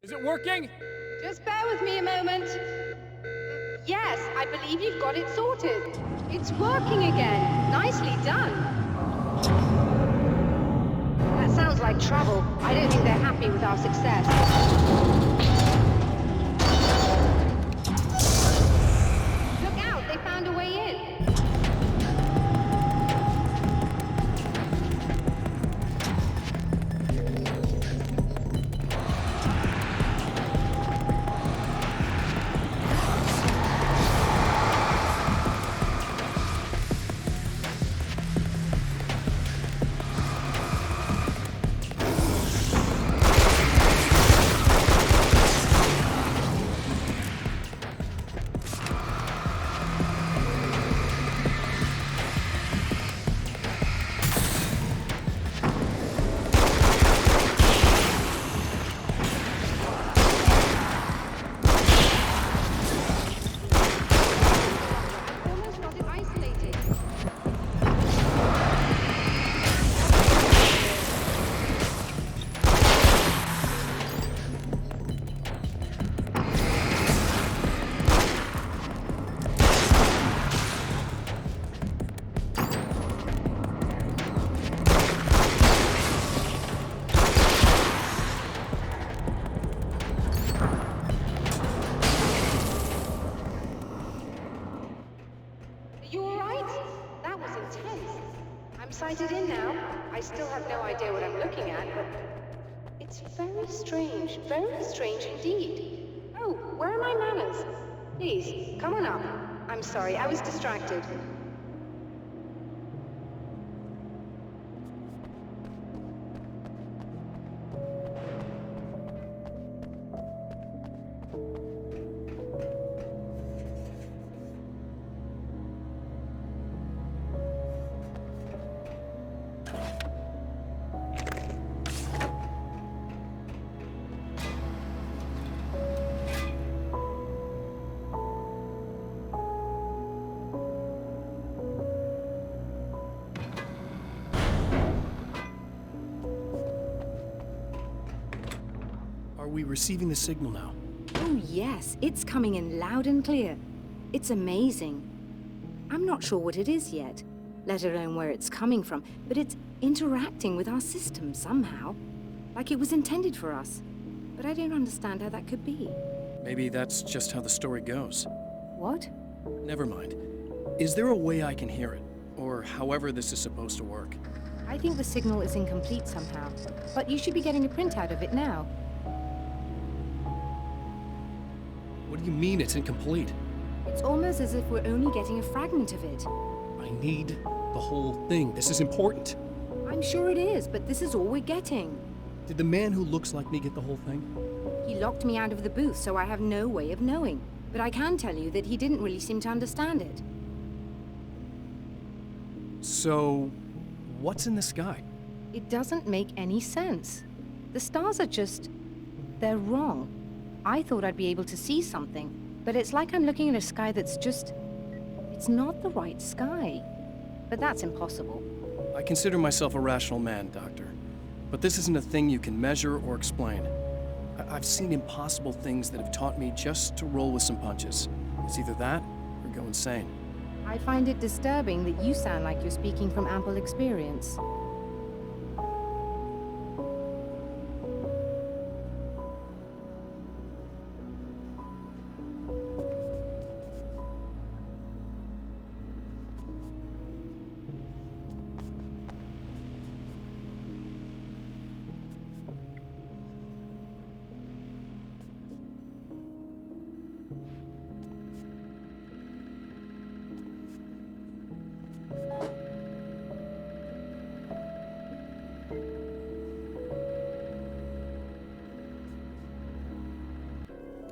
Is it working? Just bear with me a moment. Yes, I believe you've got it sorted. It's working again. Nicely done. That sounds like trouble. I don't think they're happy with our success. Look out, they found a way in. Almost got it isolated. Are you alright? That was intense. I'm sighted in now. I still have no idea what I'm looking at, but it's very strange indeed. Oh, where are my manners? Please, come on up. I'm sorry, I was distracted. Are we receiving the signal now? Oh yes, it's coming in loud and clear. It's amazing. I'm not sure what it is yet, let alone where it's coming from, but it's interacting with our system somehow, like it was intended for us. But I don't understand how that could be. Maybe that's just how the story goes. What? Never mind. Is there a way I can hear it? Or however this is supposed to work? I think the signal is incomplete somehow, but you should be getting a printout of it now. What do you mean it's incomplete? It's almost as if we're only getting a fragment of it. I need the whole thing. This is important. I'm sure it is, but this is all we're getting. Did the man who looks like me get the whole thing? He locked me out of the booth, so I have no way of knowing. But I can tell you that he didn't really seem to understand it. So, what's in the sky? It doesn't make any sense. The stars are just... they're wrong. I thought I'd be able to see something, but it's like I'm looking at a sky that's just... it's not the right sky. But that's impossible. I consider myself a rational man, Doctor. But this isn't a thing you can measure or explain. I've seen impossible things that have taught me just to roll with some punches. It's either that or go insane. I find it disturbing that you sound like you're speaking from ample experience.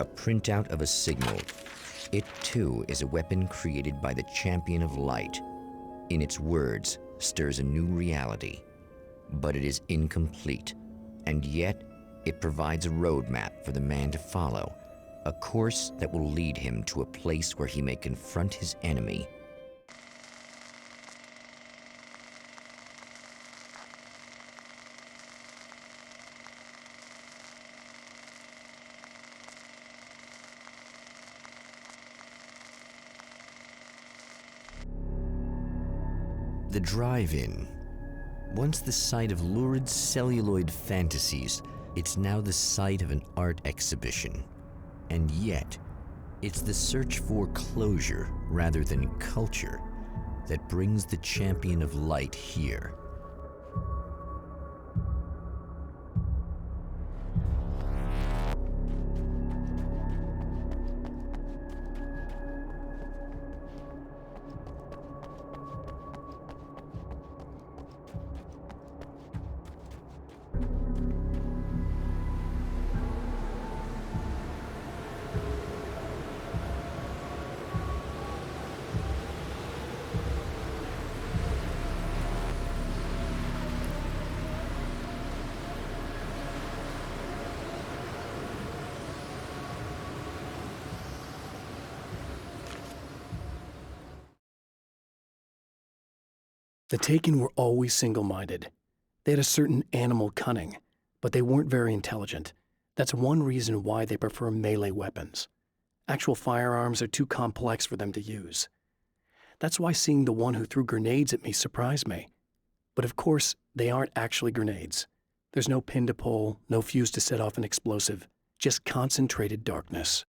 A printout of a signal. It too is a weapon created by the Champion of Light. In its words, stirs a new reality. But it is incomplete, and yet it provides a roadmap for the man to follow, a course that will lead him to a place where he may confront his enemy. The drive-in. Once the site of lurid celluloid fantasies, it's now the site of an art exhibition. And yet, it's the search for closure rather than culture that brings the champion of light here. The Taken were always single-minded. They had a certain animal cunning, but they weren't very intelligent. That's one reason why they prefer melee weapons. Actual firearms are too complex for them to use. That's why seeing the one who threw grenades at me surprised me. But of course, they aren't actually grenades. There's no pin to pull, no fuse to set off an explosive, just concentrated darkness.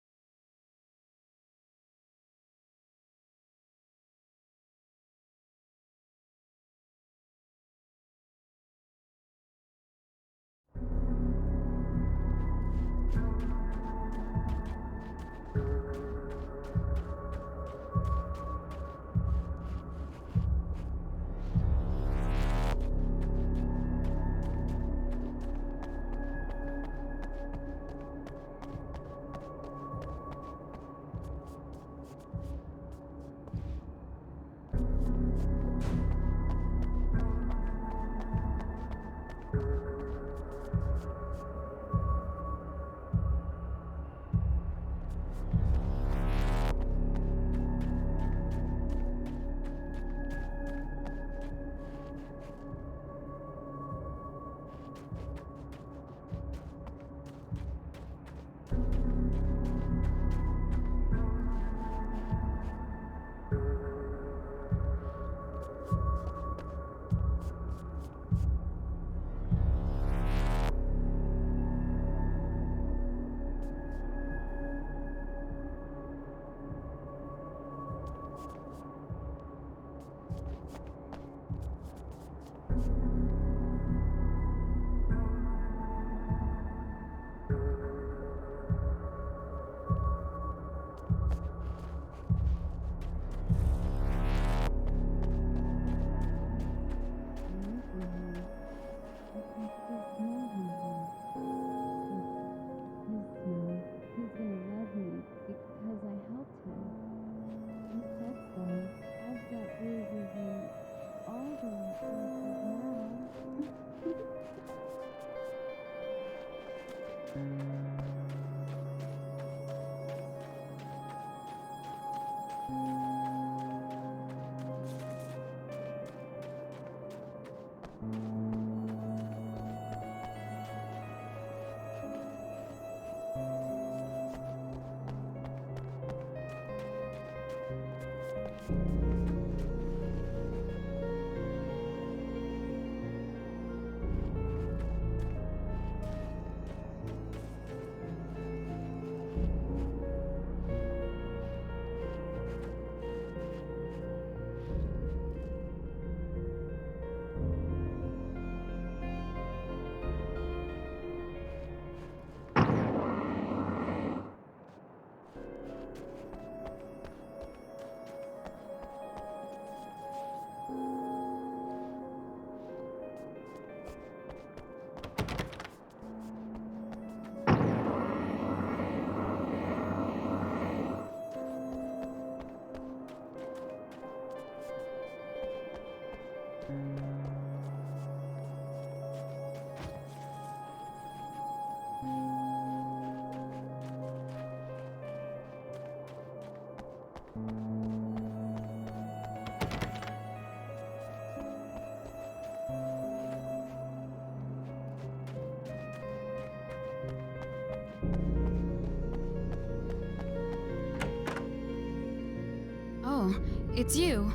Oh, it's you.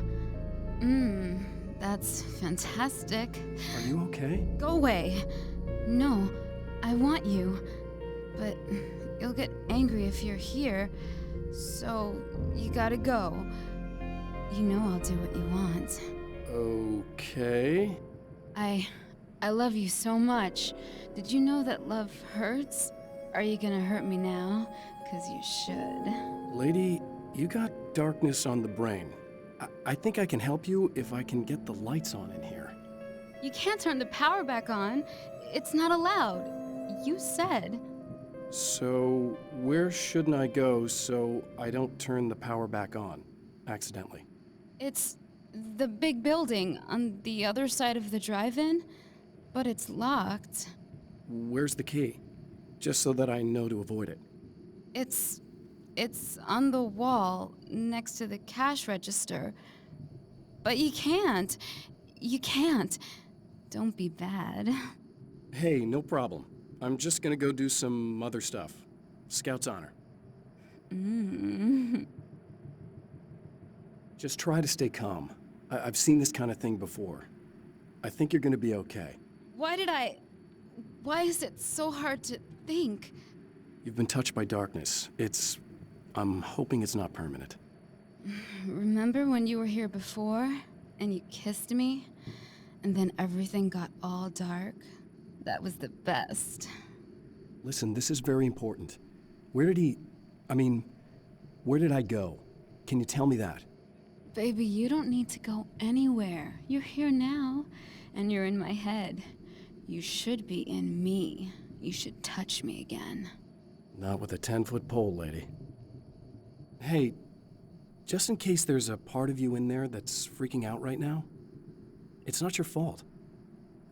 That's fantastic. Are you okay? Go away. No, I want you. But you'll get angry if you're here. So, you gotta go. You know I'll do what you want. Okay. I love you so much. Did you know that love hurts? Are you gonna hurt me now? 'Cause you should. Lady, you got darkness on the brain. I think I can help you if I can get the lights on in here. You can't turn the power back on. It's not allowed. You said. So, where shouldn't I go so I don't turn the power back on accidentally? It's the big building on the other side of the drive-in, but it's locked. Where's the key? Just so that I know to avoid it. It's on the wall next to the cash register. But you can't. You can't. Don't be bad. Hey, no problem. I'm just gonna go do some other stuff. Scout's honor. Just try to stay calm. I've seen this kind of thing before. I think you're gonna be okay. Why is it so hard to think? You've been touched by darkness. I'm hoping it's not permanent. Remember when you were here before and you kissed me? And then everything got all dark? That was the best. Listen, this is very important. Where did I go? Can you tell me that? Baby, you don't need to go anywhere. You're here now, and you're in my head. You should be in me. You should touch me again. Not with a 10-foot pole, lady. Hey, just in case there's a part of you in there that's freaking out right now, it's not your fault.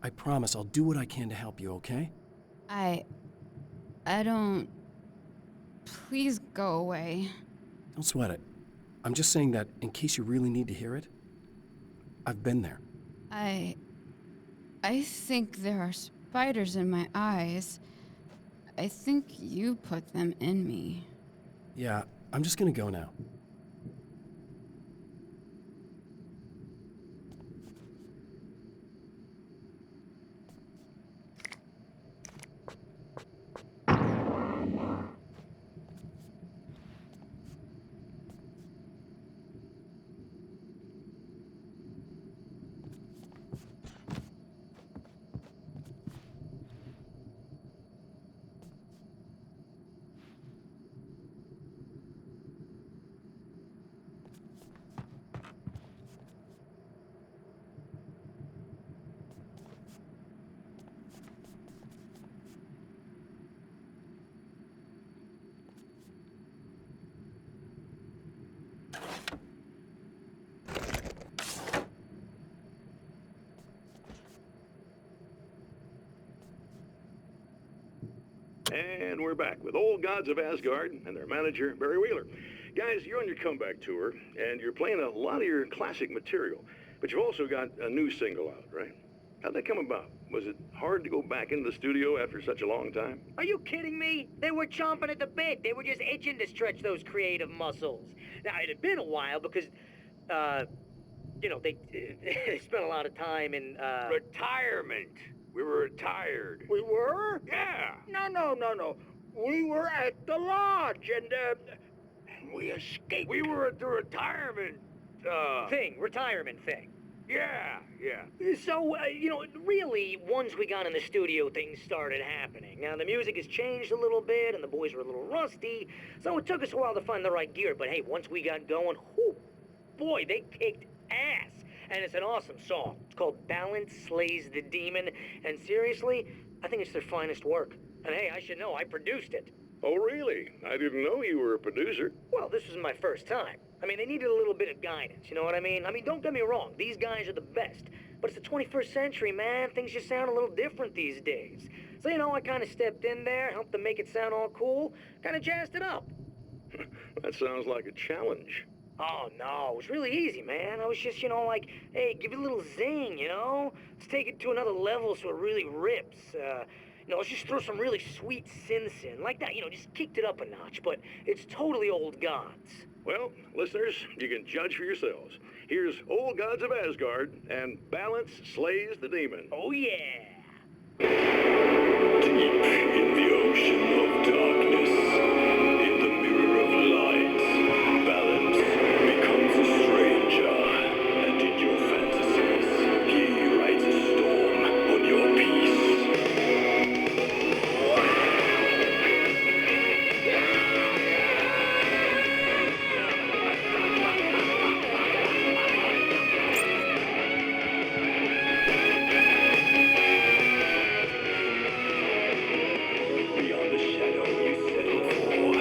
I promise I'll do what I can to help you, okay? I don't... Please go away. Don't sweat it. I'm just saying that in case you really need to hear it, I've been there. I think there are spiders in my eyes. I think you put them in me. Yeah, I'm just gonna go now. And we're back with Old Gods of Asgard and their manager, Barry Wheeler. Guys, you're on your comeback tour, and you're playing a lot of your classic material, but you've also got a new single out, right? How'd that come about? Was it hard to go back into the studio after such a long time? Are you kidding me? They were chomping at the bit. They were just itching to stretch those creative muscles. Now, it had been a while because, they spent a lot of time in, Retirement. We were retired. We were? Yeah. No. We were at the lodge, and We escaped. We were at the retirement, retirement thing. Yeah. So, really, once we got in the studio, things started happening. Now, the music has changed a little bit, and the boys were a little rusty, so it took us a while to find the right gear. But hey, once we got going, whew, boy, they kicked ass. And it's an awesome song. It's called Balance Slays the Demon, and seriously, I think it's their finest work. And hey, I should know, I produced it. Oh, really? I didn't know you were a producer. Well, this was my first time. I mean, they needed a little bit of guidance, you know what I mean? Don't get me wrong, these guys are the best. But it's the 21st century, man. Things just sound a little different these days. So, I kind of stepped in there, helped them make it sound all cool, kind of jazzed it up. That sounds like a challenge. Oh, no, it was really easy, man. I was just, hey, give it a little zing, Let's take it to another level so it really rips. Let's just throw some really sweet synths in. Like that, just kicked it up a notch. But it's totally Old Gods. Well, listeners, you can judge for yourselves. Here's Old Gods of Asgard, and balance slays the demon. Oh, yeah. Deep in the ocean of darkness, in the mirror of light, balance becomes a stranger, and in your fantasies, he rides a storm on your peace. Beyond the shadow you settle for,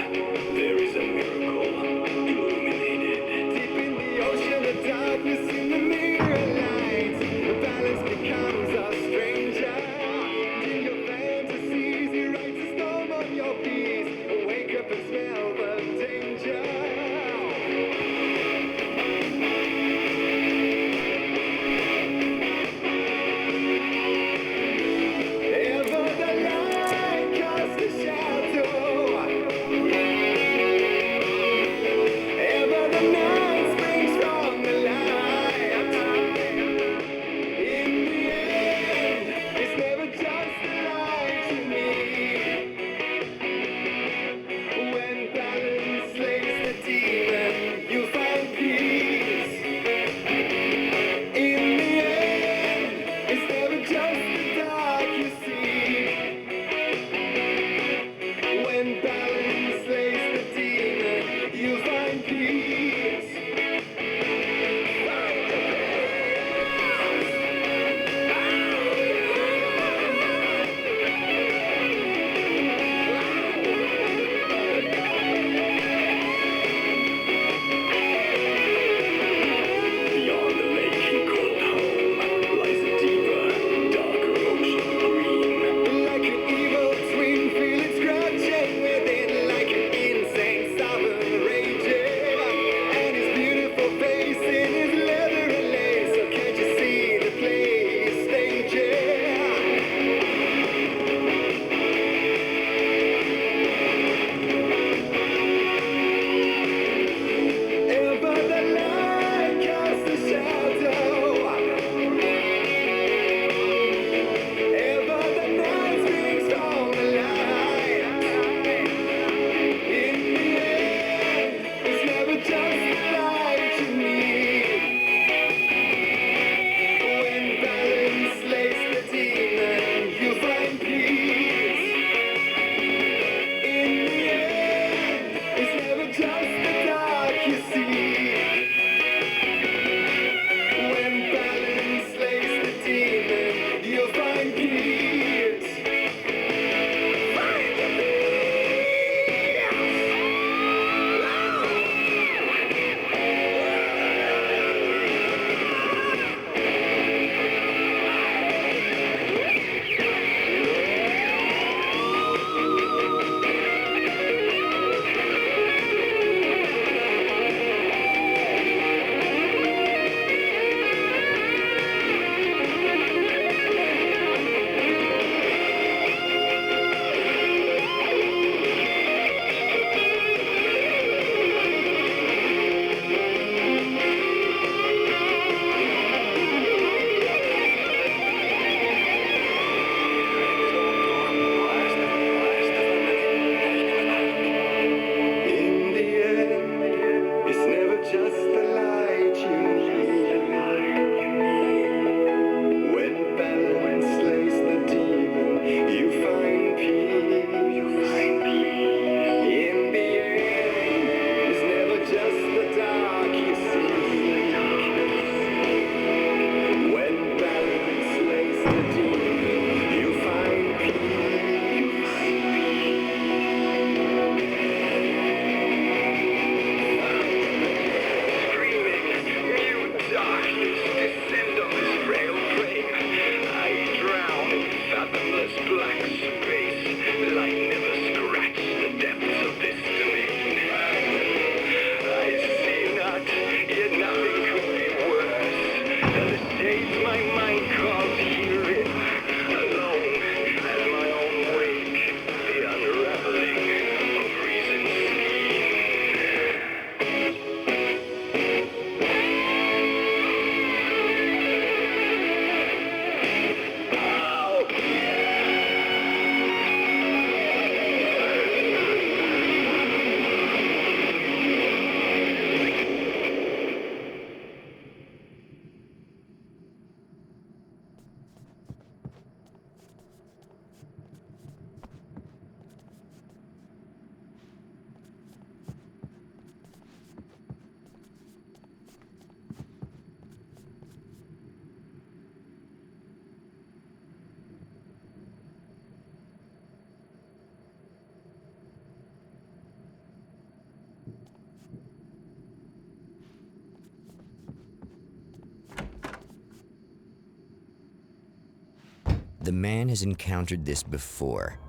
The man has encountered this before.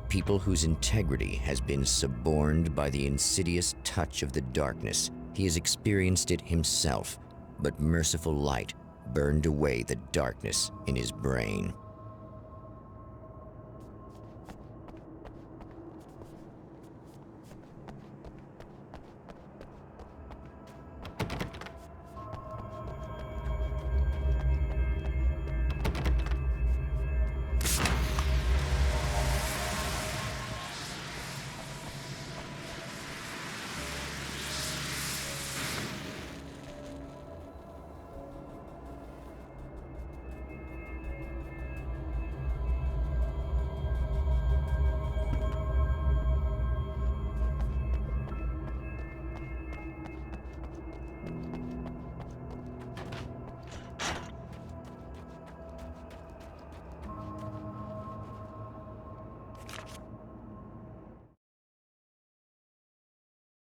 People whose integrity has been suborned by the insidious touch of the darkness. He has experienced it himself, but merciful light burned away the darkness in his brain.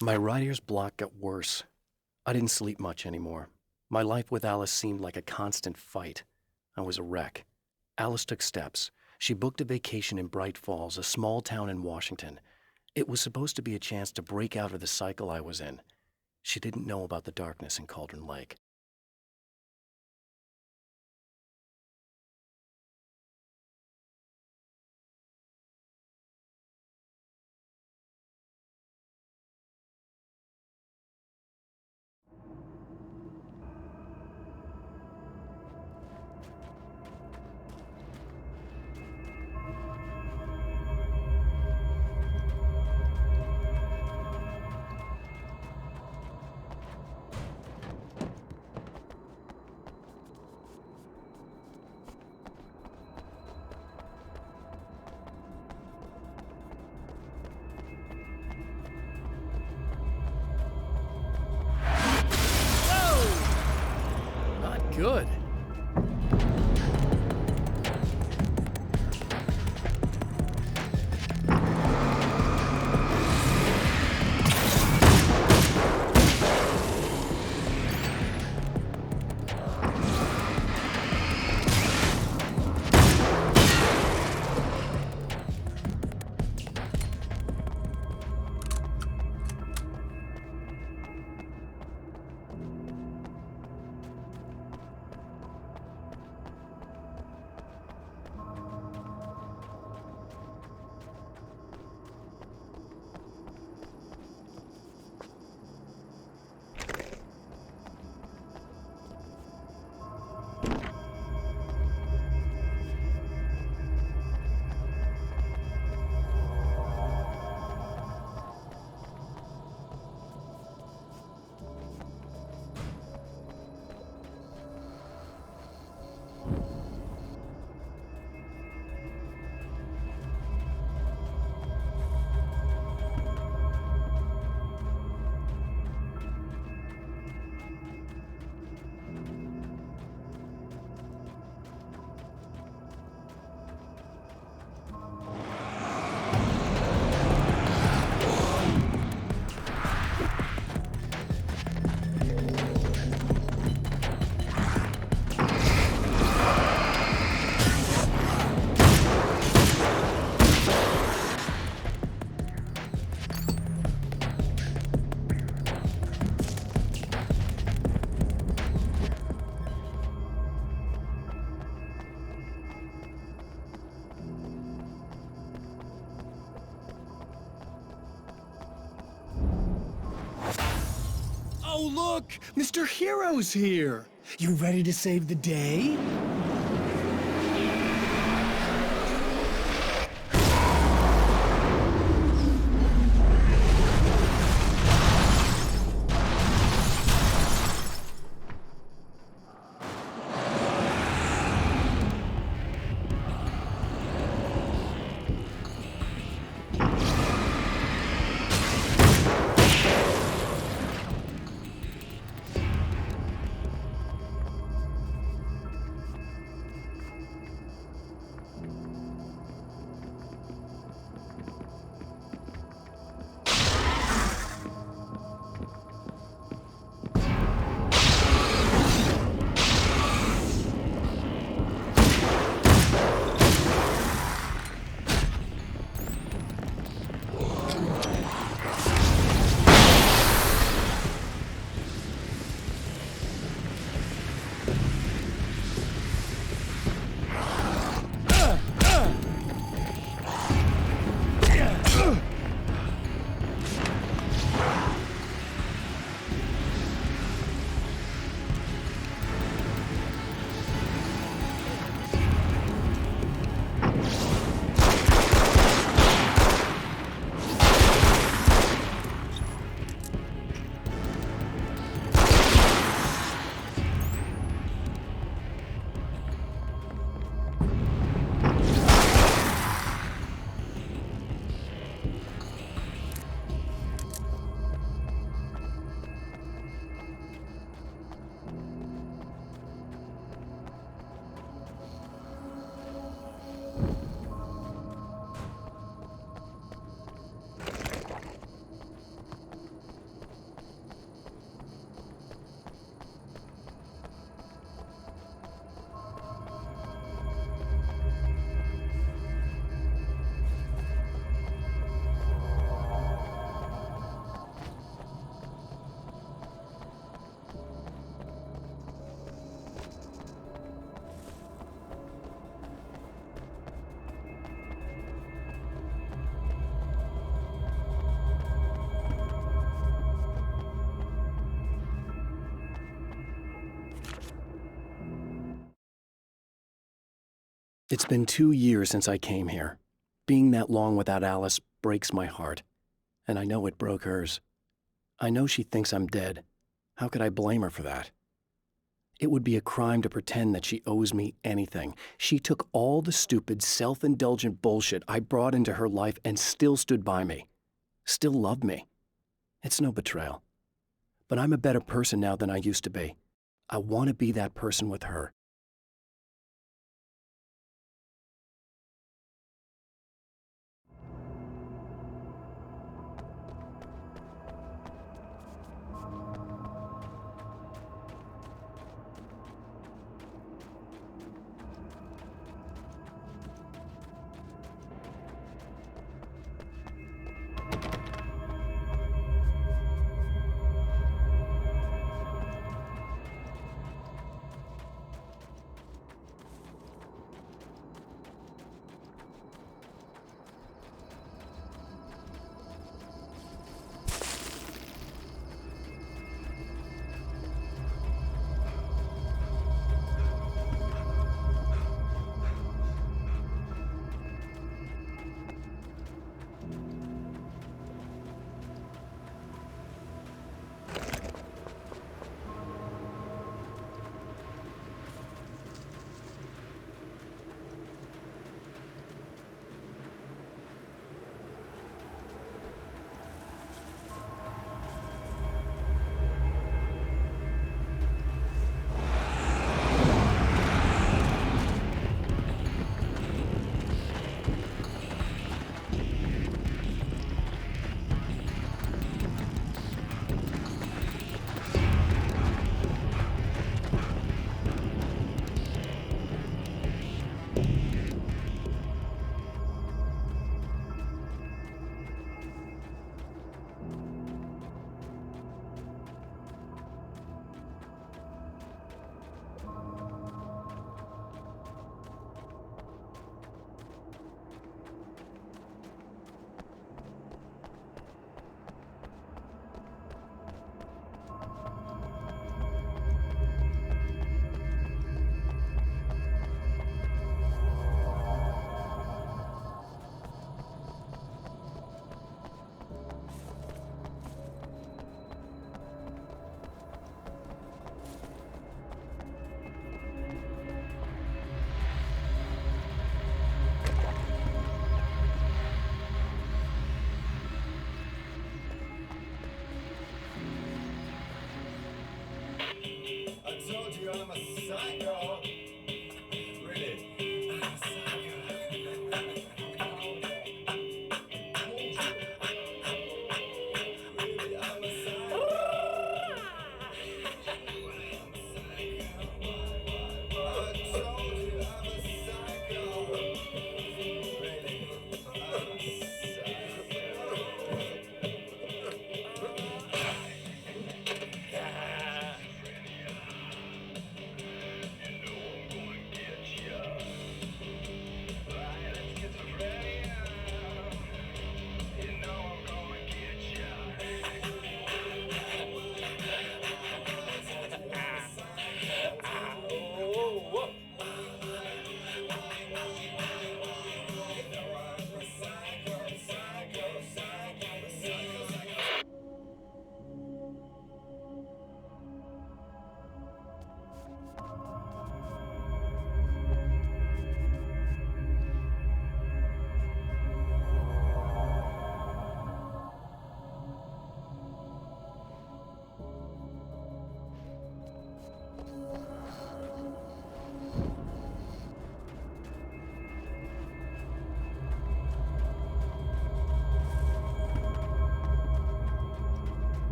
My writer's block got worse. I didn't sleep much anymore. My life with Alice seemed like a constant fight. I was a wreck. Alice took steps. She booked a vacation in Bright Falls, a small town in Washington. It was supposed to be a chance to break out of the cycle I was in. She didn't know about the darkness in Cauldron Lake. Good. Oh, look! Mr. Hero's here! You ready to save the day? It's been 2 years since I came here. Being that long without Alice breaks my heart, and I know it broke hers. I know she thinks I'm dead. How could I blame her for that? It would be a crime to pretend that she owes me anything. She took all the stupid, self-indulgent bullshit I brought into her life and still stood by me. Still loved me. It's no betrayal. But I'm a better person now than I used to be. I want to be that person with her.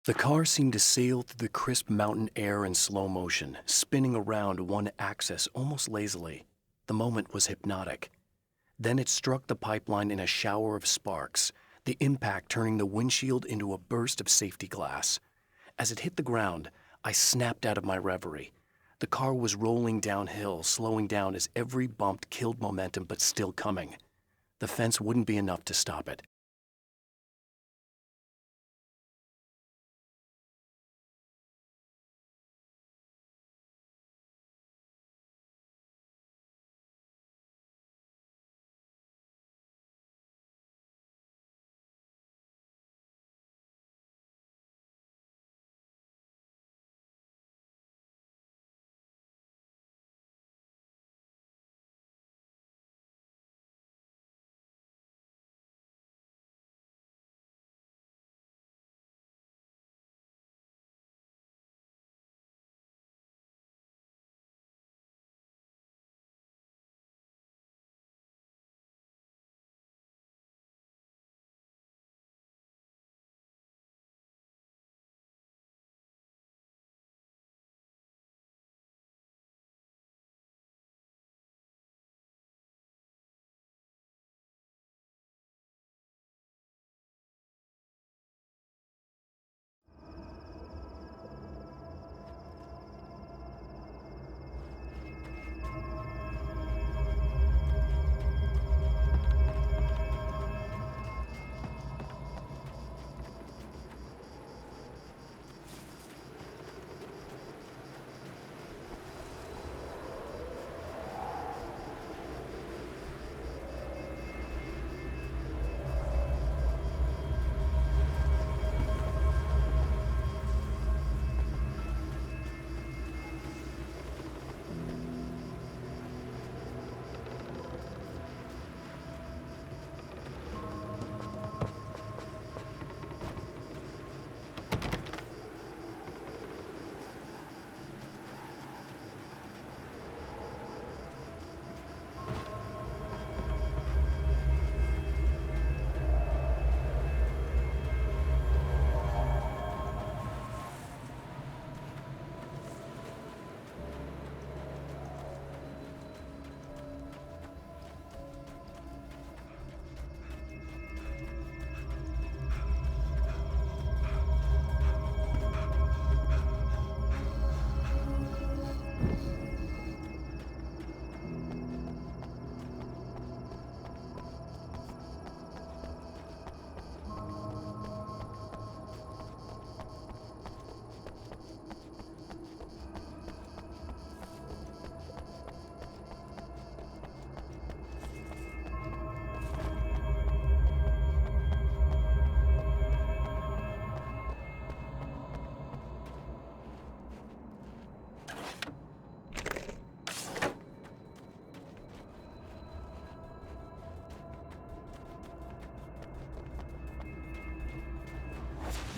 The car seemed to sail through the crisp mountain air in slow motion, spinning around one axis almost lazily. The moment was hypnotic. Then it struck the pipeline in a shower of sparks, the impact turning the windshield into a burst of safety glass. As it hit the ground, I snapped out of my reverie. The car was rolling downhill, slowing down as every bump killed momentum but still coming. The fence wouldn't be enough to stop it.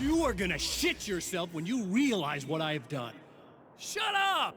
You are gonna shit yourself when you realize what I have done. Shut up!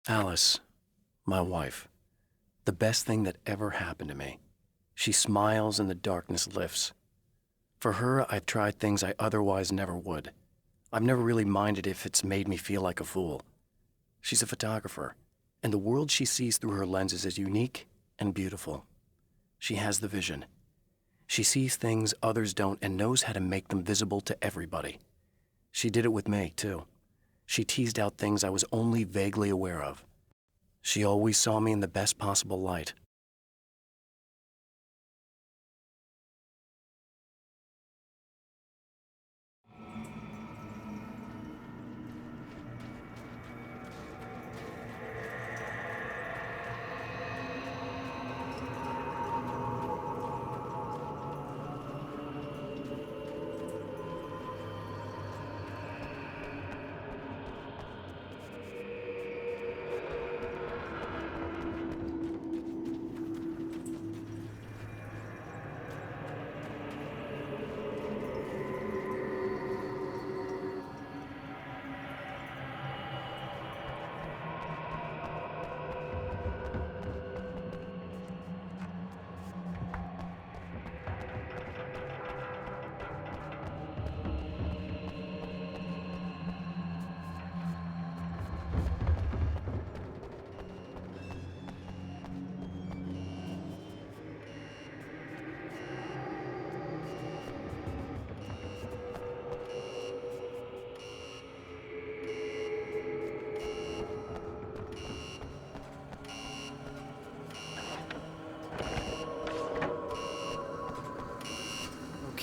Alice, my wife. The best thing that ever happened to me. She smiles and the darkness lifts. For her, I've tried things I otherwise never would. I've never really minded if it's made me feel like a fool. She's a photographer, and the world she sees through her lenses is unique and beautiful. She has the vision. She sees things others don't and knows how to make them visible to everybody. She did it with me, too. She teased out things I was only vaguely aware of. She always saw me in the best possible light.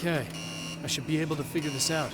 Okay, I should be able to figure this out.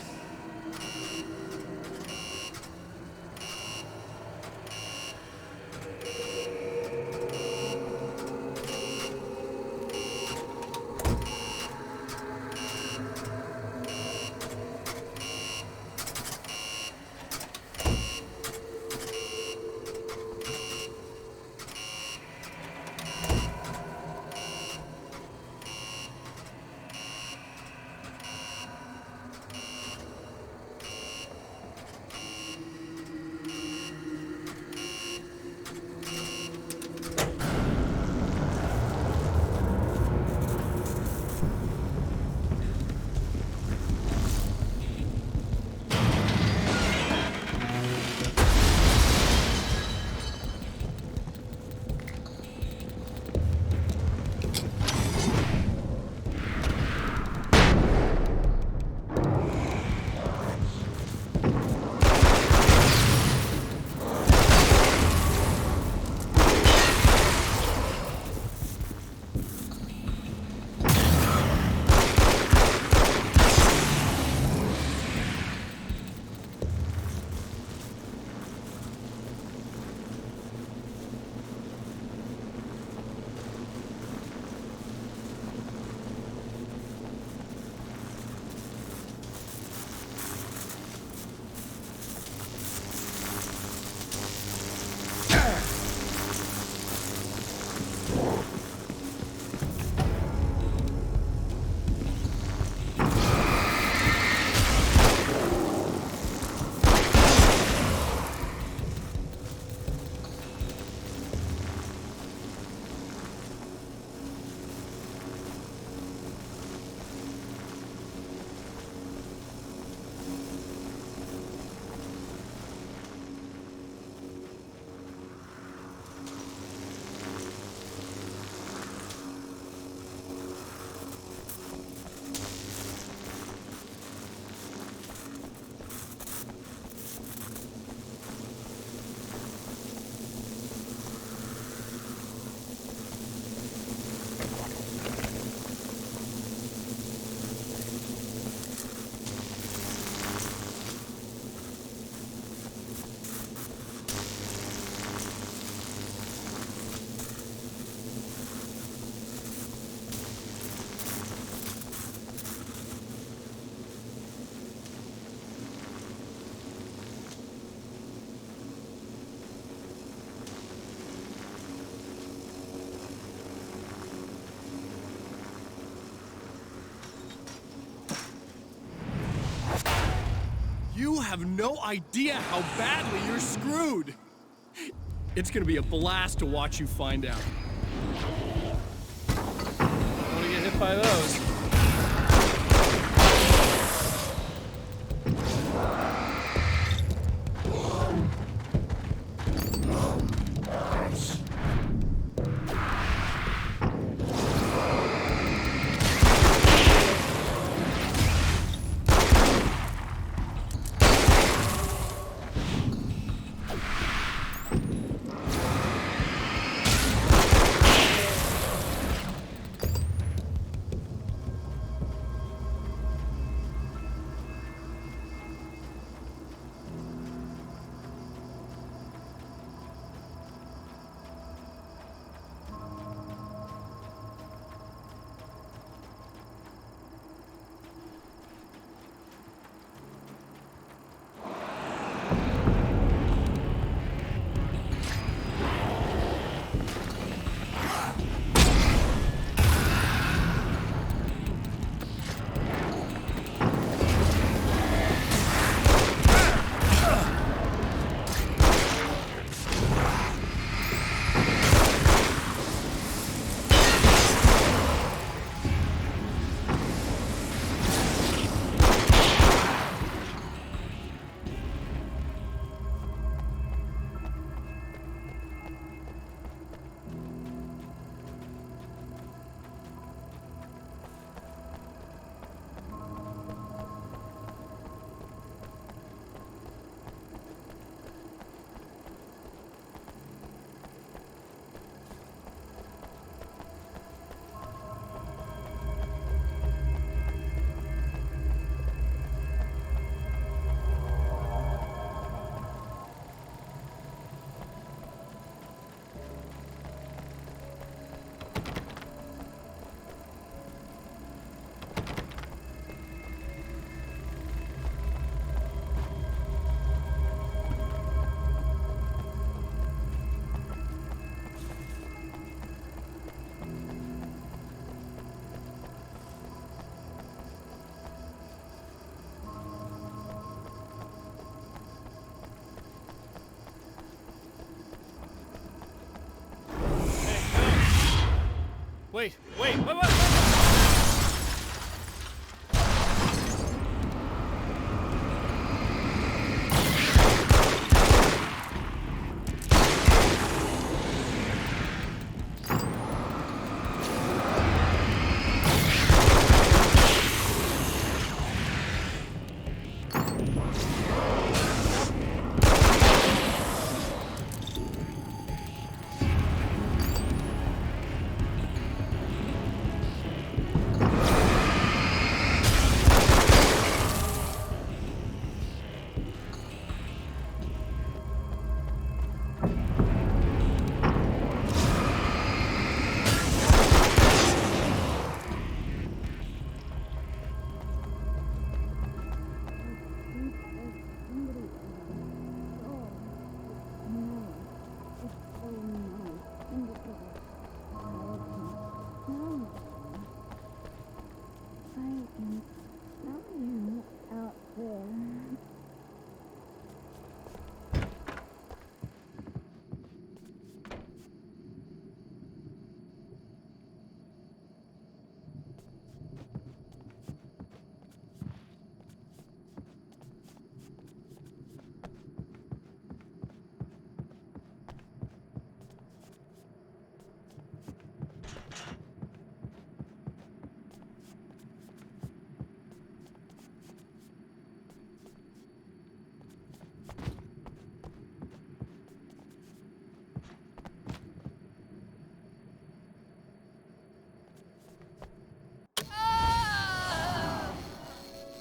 You have no idea how badly you're screwed. It's gonna be a blast to watch you find out. Don't wanna get hit by those. Wait.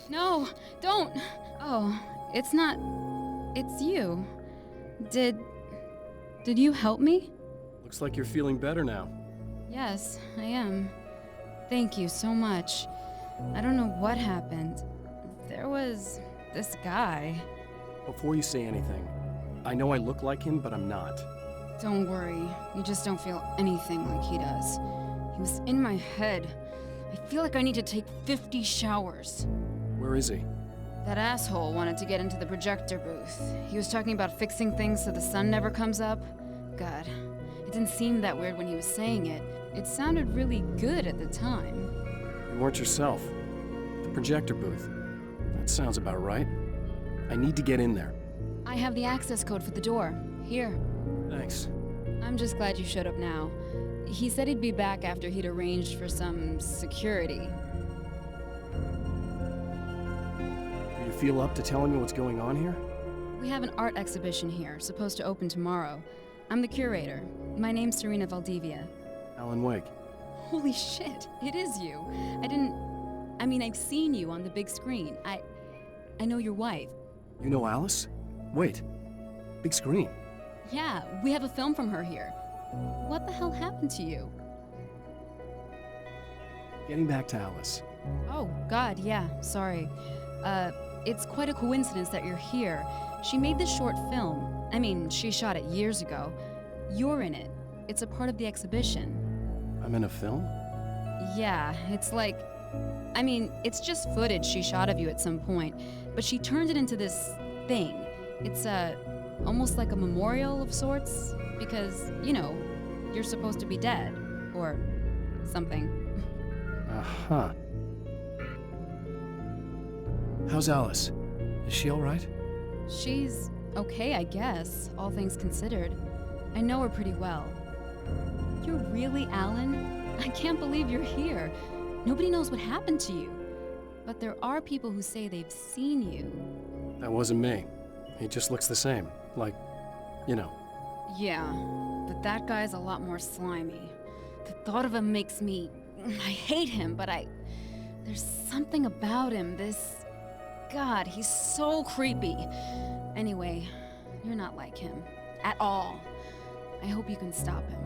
No, don't! Oh, it's not... It's you. Did you help me? Looks like you're feeling better now. Yes, I am. Thank you so much. I don't know what happened. There was this guy. Before you say anything, I know I look like him, but I'm not. Don't worry, you just don't feel anything like he does. He was in my head. I feel like I need to take 50 showers. Where is he? That asshole wanted to get into the projector booth. He was talking about fixing things so the sun never comes up. God. It didn't seem that weird when he was saying it. It sounded really good at the time. You weren't yourself. The projector booth. That sounds about right. I need to get in there. I have the access code for the door. Here. Thanks. I'm just glad you showed up now. He said he'd be back after he'd arranged for some security. Do you feel up to telling me what's going on here? We have an art exhibition here, supposed to open tomorrow. I'm the curator. My name's Serena Valdivia. Alan Wake. Holy shit, it is you. I've seen you on the big screen. I know your wife. You know Alice? Wait. Big screen. Yeah, we have a film from her here. What the hell happened to you? Getting back to Alice. Oh, God, yeah, sorry. It's quite a coincidence that you're here. She made this short film. She shot it years ago. You're in it. It's a part of the exhibition. I'm in a film? Yeah, it's just footage she shot of you at some point, but she turned it into this thing. It's almost like a memorial of sorts, because, you're supposed to be dead, or something. Uh-huh. How's Alice? Is she all right? She's okay, I guess, all things considered. I know her pretty well. You're really Alan? I can't believe you're here. Nobody knows what happened to you. But there are people who say they've seen you. That wasn't me. He just looks the same. Like, Yeah, but that guy's a lot more slimy. The thought of him makes me... I hate him, but there's something about him, God, he's so creepy. Anyway, you're not like him. At all. I hope you can stop him.